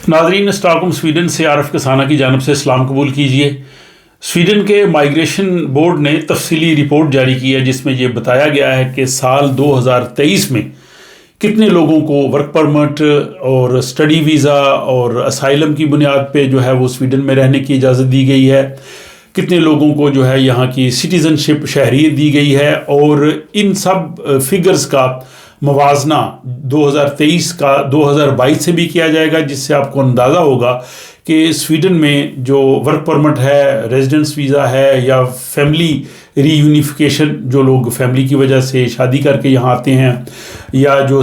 नाजरीन, Stockholm Sweden से आरफ कसाना की जानब से सलाम कबूल कीजिए। स्वीडन के माइग्रेशन बोर्ड ने तफसीली रिपोर्ट जारी की है जिसमें यह बताया गया है कि साल 2023 में कितने लोगों को वर्क परमिट और स्टडी वीज़ा और असाइलम की बुनियाद पे जो है वो स्वीडन में रहने की इजाज़त दी गई है, कितने लोगों को जो है यहाँ की सिटीज़नशिप शहरियत दी गई है, और इन सब फिगर्स का मवाजना 2023 का 2022 से भी किया जाएगा, जिससे आपको अंदाज़ा होगा कि स्वीडन में जो वर्क परमिट है, रेजिडेंस वीज़ा है या फैमिली रीयूनिफिकेशन, जो लोग फैमिली की वजह से शादी करके यहाँ आते हैं या जो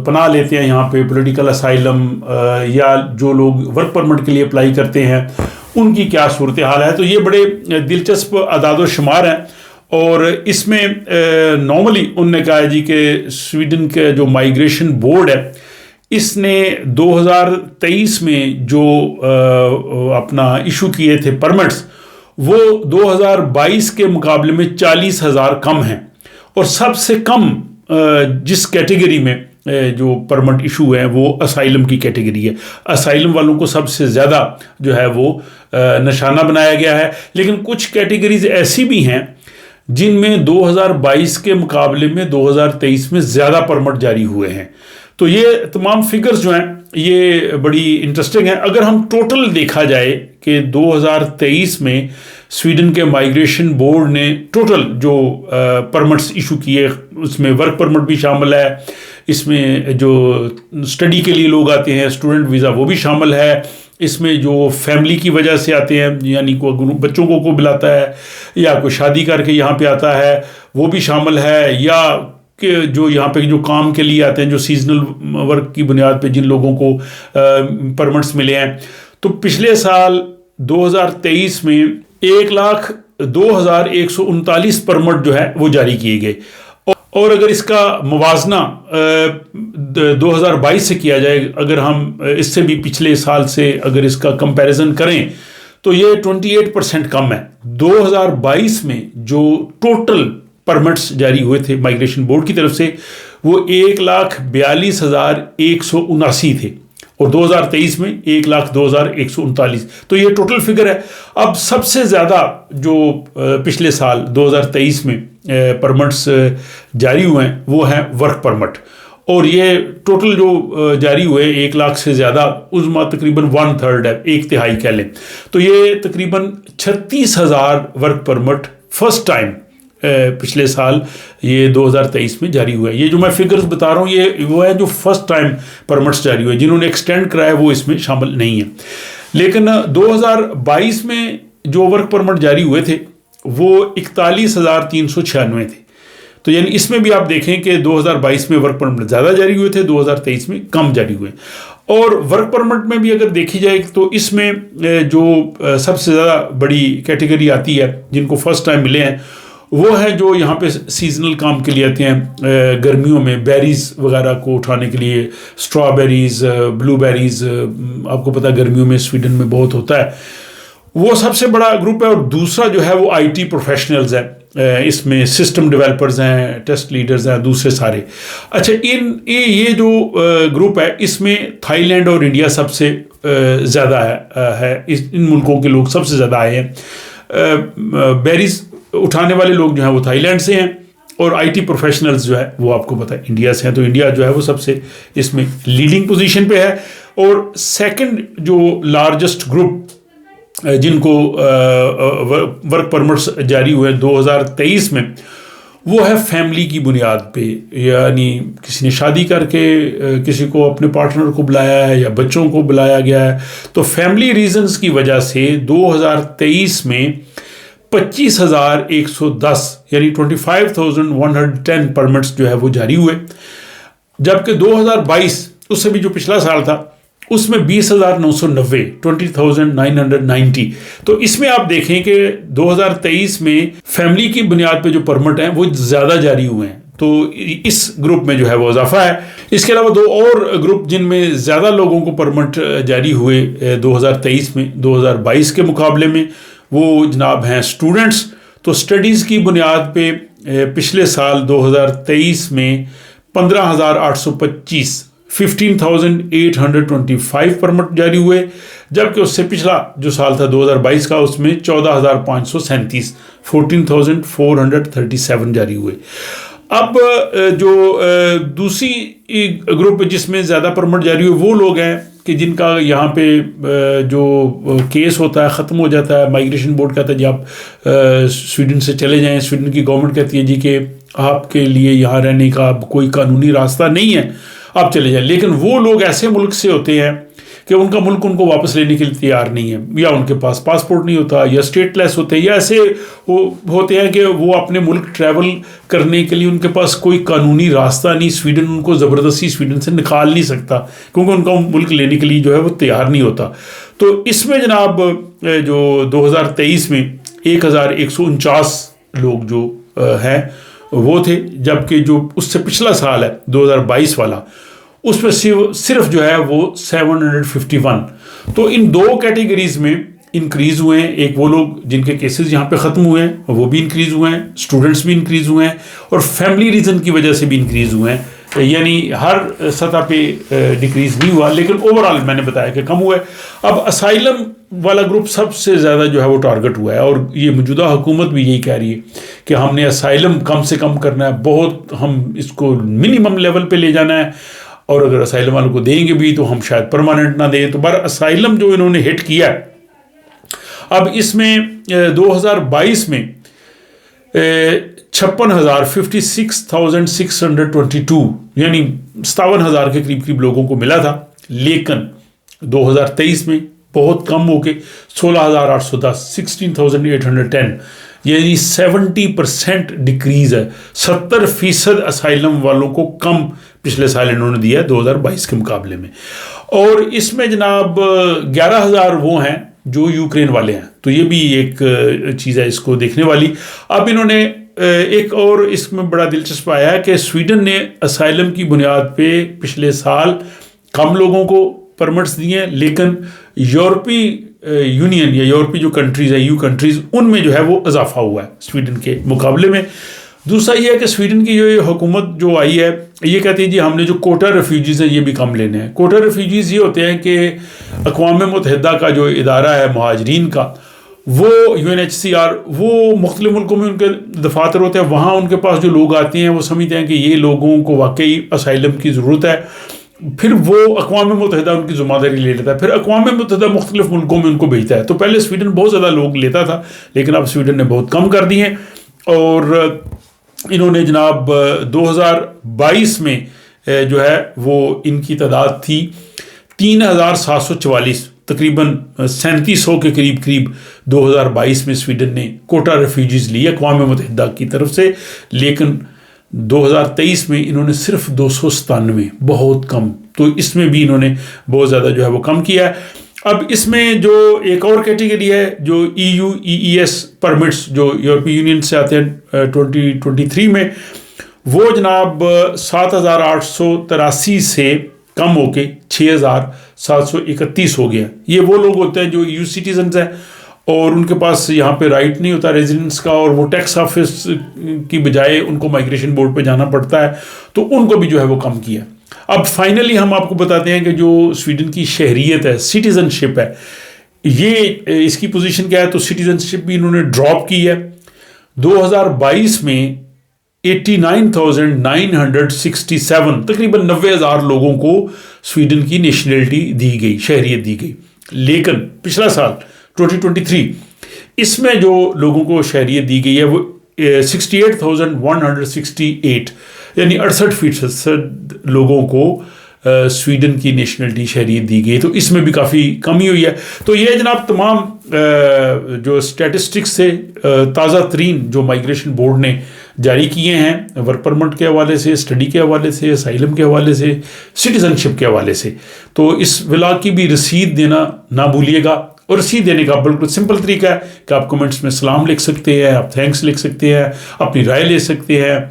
पनाह लेते हैं यहाँ पे पॉलिटिकल असाइलम, या जो लोग वर्क परमिट के लिए अप्लाई करते हैं, उनकी क्या सूरत हाल है। तो ये बड़े दिलचस्प अदाद शुमार हैं, और इसमें नॉर्मली उन्होंने कहा है जी कि स्वीडन के जो माइग्रेशन बोर्ड है इसने 2023 में जो अपना इशू किए थे परमिट्स, वो 2022 के मुकाबले में 40,000 कम हैं, और सबसे कम जिस कैटेगरी में जो परमिट इशू है वो असाइलम की कैटेगरी है। असाइलम वालों को सबसे ज़्यादा जो है वो निशाना बनाया गया है, लेकिन कुछ कैटेगरीज ऐसी भी हैं जिनमें 2022 के मुकाबले में 2023 में ज़्यादा परमिट जारी हुए हैं। तो ये तमाम फिगर्स जो हैं ये बड़ी इंटरेस्टिंग है। अगर हम टोटल देखा जाए कि 2023 में स्वीडन के माइग्रेशन बोर्ड ने टोटल जो परमिट्स इशू किए, उसमें वर्क परमिट भी शामिल है, इसमें जो स्टडी के लिए लोग आते हैं स्टूडेंट वीज़ा वो भी शामिल है, इसमें जो फैमिली की वजह से आते हैं यानी कोई बच्चों को बुलाता है या कोई शादी करके यहाँ पे आता है वो भी शामिल है, या कि जो यहाँ पे जो काम के लिए आते हैं, जो सीजनल वर्क की बुनियाद पे जिन लोगों को परमिट्स मिले हैं। तो पिछले साल 2023 में 1,02,139 परमिट जो है वो जारी किए गए, और अगर इसका मुवाजना 2022 से किया जाए, अगर हम इससे भी पिछले साल से अगर इसका कंपैरिजन करें तो ये 28% कम है। 2022 में जो टोटल परमिट्स जारी हुए थे माइग्रेशन बोर्ड की तरफ से वो 1,42,179 थे, और 2023 में 1,02,139। तो ये टोटल फिगर है। अब सबसे ज़्यादा जो पिछले साल 2023 में परमिट्स जारी हुए हैं वो हैं वर्क परमिट, और ये टोटल जो जारी हुए 1 लाख से ज़्यादा, उसमें तकरीबन 1/3 है, 1/3 कह लें। तो ये तकरीबन 36,000 वर्क परमिट फर्स्ट टाइम पिछले साल ये 2023 में जारी हुआ है। ये जो मैं फिगर्स बता रहा हूँ ये वो है जो फर्स्ट टाइम परमिट्स जारी हुए, जिन्होंने एक्सटेंड कराया वो इसमें शामिल नहीं है। लेकिन 2022 में जो वर्क परमिट जारी हुए थे वो 41,396 थे। तो यानी इसमें भी आप देखें कि 2022 में वर्क परमिट ज़्यादा जारी हुए थे, 2023 में कम जारी हुए। और वर्क परमिट में भी अगर देखी जाए तो इसमें जो सबसे ज़्यादा बड़ी कैटेगरी आती है जिनको फर्स्ट टाइम मिले हैं वो है जो यहाँ पे सीजनल काम के लिए आते हैं, गर्मियों में बेरीज वगैरह को उठाने के लिए, स्ट्रॉबेरीज, ब्लूबेरीज, आपको पता है गर्मियों में स्वीडन में बहुत होता है, वो सबसे बड़ा ग्रुप है। और दूसरा जो है वो आईटी प्रोफेशनल्स हैं, इसमें सिस्टम डेवलपर्स हैं, टेस्ट लीडर्स हैं, दूसरे सारे। अच्छा, ये जो ग्रुप है इसमें थाईलैंड और इंडिया सबसे ज़्यादा है, इन मुल्कों के लोग सबसे ज़्यादा आए हैं। बेरीज उठाने वाले लोग जो हैं वो थाईलैंड से हैं, और आईटी प्रोफेशनल्स जो है वो आपको पता है इंडिया से हैं। तो इंडिया जो है वो सबसे इसमें लीडिंग पोजीशन पे है। और सेकंड जो लार्जेस्ट ग्रुप जिनको वर्क परमिट्स जारी हुए 2023 में वो है फैमिली की बुनियाद पे, यानी किसी ने शादी करके किसी को अपने पार्टनर को बुलाया है या बच्चों को बुलाया गया है। तो फैमिली रीजंस की वजह से 2023 में 25,110 यानी 25,110 परमिट्स जो है वो जारी हुए, जबकि 2022 उससे भी जो पिछला साल था उसमें 20,990 20,990। तो इसमें आप देखें कि 2023 में फैमिली की बुनियाद पे जो परमिट हैं वो ज़्यादा जारी हुए हैं, तो इस ग्रुप में जो है वो इजाफा है। इसके अलावा दो और ग्रुप जिनमें ज़्यादा लोगों को परमिट जारी हुए 2023 में 2022 के मुकाबले में, वो जनाब हैं स्टूडेंट्स। तो स्टडीज़ की बुनियाद पे पिछले साल 2023 में 15,825 15,825 परमिट जारी हुए, जबकि उससे पिछला जो साल था 2022 का, उसमें 14,537 14,437 जारी हुए। अब जो दूसरी ग्रुप जिसमें ज़्यादा परमिट जारी हुए वो लोग हैं कि जिनका यहाँ पे जो केस होता है ख़त्म हो जाता है। माइग्रेशन बोर्ड कहता है जी आप स्वीडन से चले जाएं, स्वीडन की गवर्नमेंट कहती है जी कि आपके लिए यहाँ रहने का अब कोई कानूनी रास्ता नहीं है, आप चले जाएं। लेकिन वो लोग ऐसे मुल्क से होते हैं कि उनका मुल्क उनको वापस लेने के लिए तैयार नहीं है, या उनके पास पासपोर्ट नहीं होता, या स्टेटलेस होते हैं, या ऐसे होते हैं कि वो अपने मुल्क ट्रैवल करने के लिए उनके पास कोई कानूनी रास्ता नहीं, स्वीडन उनको ज़बरदस्ती स्वीडन से निकाल नहीं सकता क्योंकि उनका मुल्क लेने के लिए जो है वो तैयार नहीं होता। तो इसमें जनाब जो 2023 में 1,149 लोग जो हैं वो थे, जबकि जो उससे पिछला साल है 2022 वाला उसमें सिर्फ जो है वो 751। तो इन दो कैटेगरीज में इंक्रीज़ हुए हैं। एक वो लोग जिनके केसेस यहाँ पे ख़त्म हुए हैं वो भी इंक्रीज़ हुए हैं, स्टूडेंट्स भी इंक्रीज़ हुए हैं, और फैमिली रीज़न की वजह से भी इंक्रीज़ हुए हैं। यानी हर सतह पे डिक्रीज़ नहीं हुआ, लेकिन ओवरऑल मैंने बताया कि कम हुआ है। अब असाइलम वाला ग्रुप सबसे ज़्यादा जो है वो टारगेट हुआ है, और ये मौजूदा हुकूमत भी यही कह रही है कि हमने असाइलम कम से कम करना है, बहुत हम इसको मिनिमम लेवल पे ले जाना है, और अगर असाइलम वालों को देंगे भी तो हम शायद परमानेंट ना दें। तो बार असाइलम जो इन्होंने हिट किया है, अब इसमें 2022 में 56,622 यानी 57,000 के करीब करीब लोगों को मिला था, लेकिन 2023 में बहुत कम होके 16,810 16,810 यानी 70% डिक्रीज है। 70% असाइलम वालों को कम पिछले साल इन्होंने दिया है 2022 के मुकाबले में। और इसमें जनाब 11,000 वो हैं जो यूक्रेन वाले हैं, तो ये भी एक चीज़ है इसको देखने वाली। अब इन्होंने एक और इसमें बड़ा दिलचस्प आया है कि स्वीडन ने असाइलम की बुनियाद पे पिछले साल कम लोगों को परमिट्स दिए हैं, लेकिन यूरोपीय यूनियन या यूरोपीय जो कंट्रीज़ है यू कंट्रीज़ उनमें जो है वो इजाफा हुआ है स्वीडन के मुकाबले में। दूसरा ये है कि स्वीडन की जो ये हुकूमत जो आई है ये कहती है जी हमने जो कोटा रेफ्यूजीज़ हैं ये भी कम लेने हैं। कोटा रेफ्यूजीज़ ये होते हैं कि अक़वाम मुत्तहिदा का जो इदारा है महाजरीन का, वो UNHCR, वो मुख्तलिफ मुल्कों में उनके दफातर होते हैं, वहाँ उनके पास जो लोग आते हैं वो समझते हैं कि ये लोगों को वाकई असाइलम की ज़रूरत है, फिर वो अक़वाम मुत्तहिदा उनकी ज़िम्मेदारी ले लेता है, फिर अक़वाम मुत्तहिदा मुख्तलिफ मुल्कों में उनको भेजता है। तो पहले स्वीडन बहुत ज़्यादा लोग लेता था, लेकिन अब स्वीडन ने बहुत कम कर दिए, और इन्होंने जनाब 2022 में जो है वो इनकी तादाद थी 3,744, तकरीबन 3700 के करीब करीब 2022 में स्वीडन ने कोटा रेफ्यूजीज़ लिए अक़वाम मुत्तहिदा की तरफ से, लेकिन 2023 में इन्होंने सिर्फ 297, बहुत कम। तो इसमें भी इन्होंने बहुत ज़्यादा जो है वो कम किया है। अब इसमें जो एक और कैटेगरी है जो EU EES परमिट्स जो यूरोपीय यूनियन से आते हैं 2023 में, वो जनाब 7,883 से कम होके 6,731 हो गया। ये वो लोग होते हैं जो EU सिटीजन्स हैं और उनके पास यहाँ पे राइट नहीं होता रेजिडेंस का, और वो टैक्स ऑफिस की बजाय उनको माइग्रेशन बोर्ड पे जाना पड़ता है, तो उनको भी जो है वो कम किया। अब फाइनली हम आपको बताते हैं कि जो स्वीडन की शहरियत है, सिटीजनशिप है, ये इसकी पोजीशन क्या है। तो सिटीजनशिप भी इन्होंने ड्रॉप की है। 2022 में 89,967 तकरीबन 90,000 लोगों को स्वीडन की नेशनलिटी दी गई, शहरियत दी गई, लेकिन पिछला साल 2023 इसमें जो लोगों को शहरियत दी गई है वो 68,168 यानी 68% लोगों को स्वीडन की नेशनलिटी शहरियत दी गई। तो इसमें भी काफ़ी कमी हुई है। तो ये जनाब तमाम जो स्टैटिस्टिक्स से ताज़ा तरीन जो माइग्रेशन बोर्ड ने जारी किए हैं, वर्क परमिट के हवाले से, स्टडी के हवाले से, असाइलम के हवाले से, सिटीजनशिप के हवाले से। तो इस व्लॉग की भी रसीद देना ना भूलिएगा। और रसीद देने का बिल्कुल सिंपल तरीका है कि आप कमेंट्स में सलाम लिख सकते हैं, आप थैंक्स लिख सकते हैं, अपनी राय ले सकते हैं,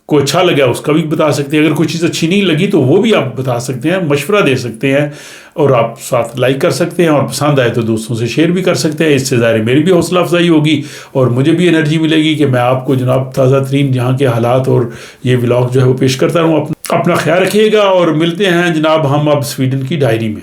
कोई अच्छा लगा उसका भी बता सकते हैं, अगर कोई चीज़ अच्छी नहीं लगी तो वो भी आप बता सकते हैं, मशवरा दे सकते हैं, और आप साथ लाइक कर सकते हैं, और पसंद आए तो दोस्तों से शेयर भी कर सकते हैं। इससे ज़ाहिर मेरी भी हौसला अफजाई होगी और मुझे भी एनर्जी मिलेगी कि मैं आपको जनाब ताज़ा तरीन जहाँ के हालात और ये व्लॉग जो है वो पेश करता रहूँ। अपना ख्याल रखिएगा और मिलते हैं जनाब हम अब स्वीडन की डायरी में।